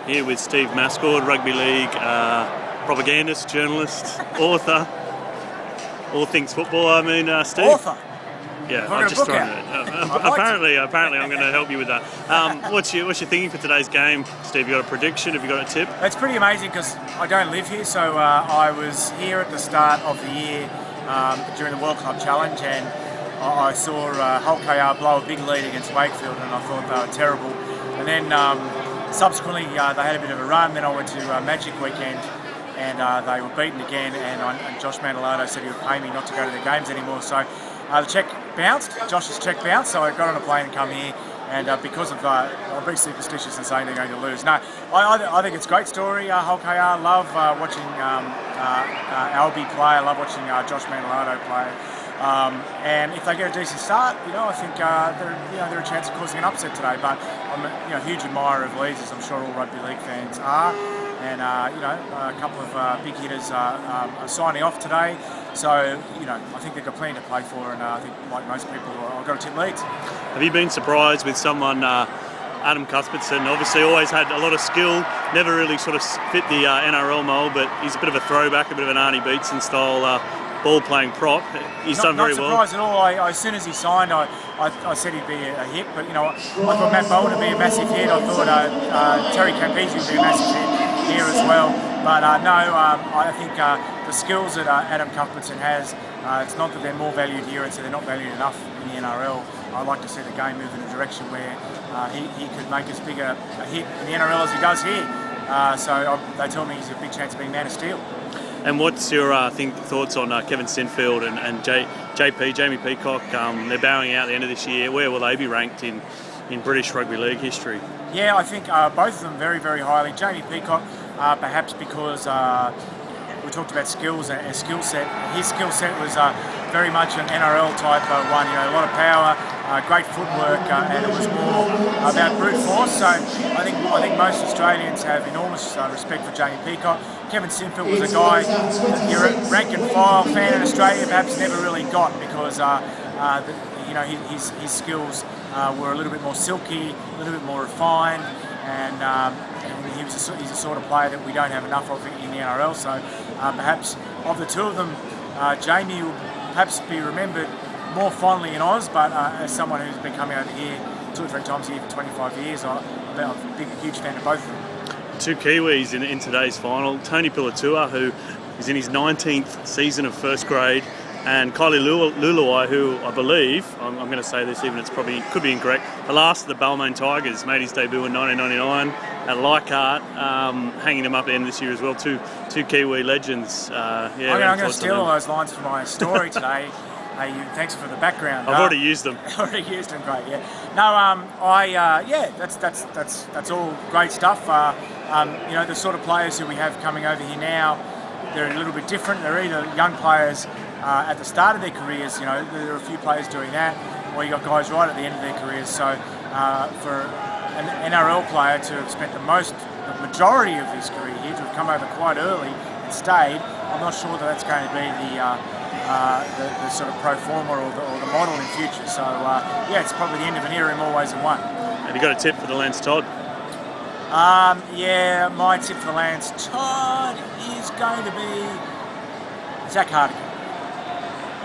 Here with Steve Mascord, rugby league propagandist, journalist, author, all things football. I mean, Steve. Author. Yeah, I'm just trying to. Apparently, I'm going to help you with that. What's your thinking for today's game, Steve? You got a prediction? Have you got a tip? It's pretty amazing because I don't live here, so I was here at the start of the year during the World Club Challenge, and I saw Hull KR blow a big lead against Wakefield, and I thought they were terrible. And then subsequently, they had a bit of a run. Then I went to Magic Weekend, and they were beaten again. And Josh Mantelado said he would pay me not to go to the games anymore. So the cheque bounced. Josh's cheque bounced. So I got on a plane and come here. And because of I'm very superstitious in saying they're going to lose. No, I think it's a great story. Hull KR, love watching Albie play. I love watching Josh Mantelado play. And if they get a decent start, I think they're a chance of causing an upset today. But I'm a huge admirer of Leeds, as I'm sure all rugby league fans are. And a couple of big hitters are signing off today. So I think they've got plenty to play for. And I think, like most people, I've got to tip Leeds. Have you been surprised with someone? Adam Cuthbertson obviously always had a lot of skill, never really sort of fit the NRL mould, but he's a bit of a throwback, a bit of an Arnie Beetson style ball-playing prop. He's done very well. Not surprised at all. As soon as he signed, I said he'd be a hit, but I thought Matt Bowen would be a massive hit. I thought Terry Campese would be a massive hit here as well. But I think the skills that Adam Cuthbertson has, it's not that they're more valued here, it's that they're not valued enough in the NRL. I'd like to see the game move in a direction where he could make as big a hit in the NRL as he does here. So they tell me he's a big chance of being Man of Steel. And what's your thoughts on Kevin Sinfield and Jamie Peacock? They're bowing out at the end of this year. Where will they be ranked in British rugby league history? Yeah, I think both of them very, very highly. Jamie Peacock, perhaps because we talked about skills and skill set. His skill set was very much an NRL type one. A lot of power, great footwork, and it was more about brute force. So I think most Australians have enormous respect for Jamie Peacock. Kevin Sinfield was a guy that your rank and file fan in Australia perhaps never really got because his skills were a little bit more silky, a little bit more refined, and he's a sort of player that we don't have enough of in the NRL. So perhaps of the two of them, Jamie will perhaps be remembered more fondly in Oz, but as someone who's been coming over here 2 or 3 times a year for 25 years, I'm a huge fan of both of them. 2 Kiwis in today's final. Tony Pilatua, who is in his 19th season of first grade, and Kylie Luluai, who I believe, I'm going to say this even it's probably could be incorrect, the last of the Balmain Tigers, made his debut in 1999 at Leichhardt, hanging him up at the end of this year as well. Two Kiwi legends. I'm going to steal all those lines for my story today. Thanks for the background. I've already used them. Already used them, great. Yeah. No, that's all great stuff. The sort of players who we have coming over here now, they're a little bit different. They're either young players at the start of their careers. There are a few players doing that, or you got guys right at the end of their careers. So for an NRL player to have spent the majority of his career here, to have come over quite early and stayed, I'm not sure that's going to be the sort of pro forma or the model in future. So it's probably the end of an era in more ways than one. Have you got a tip for the Lance Todd? My tip for the Lance Todd is going to be Zach Hardigan.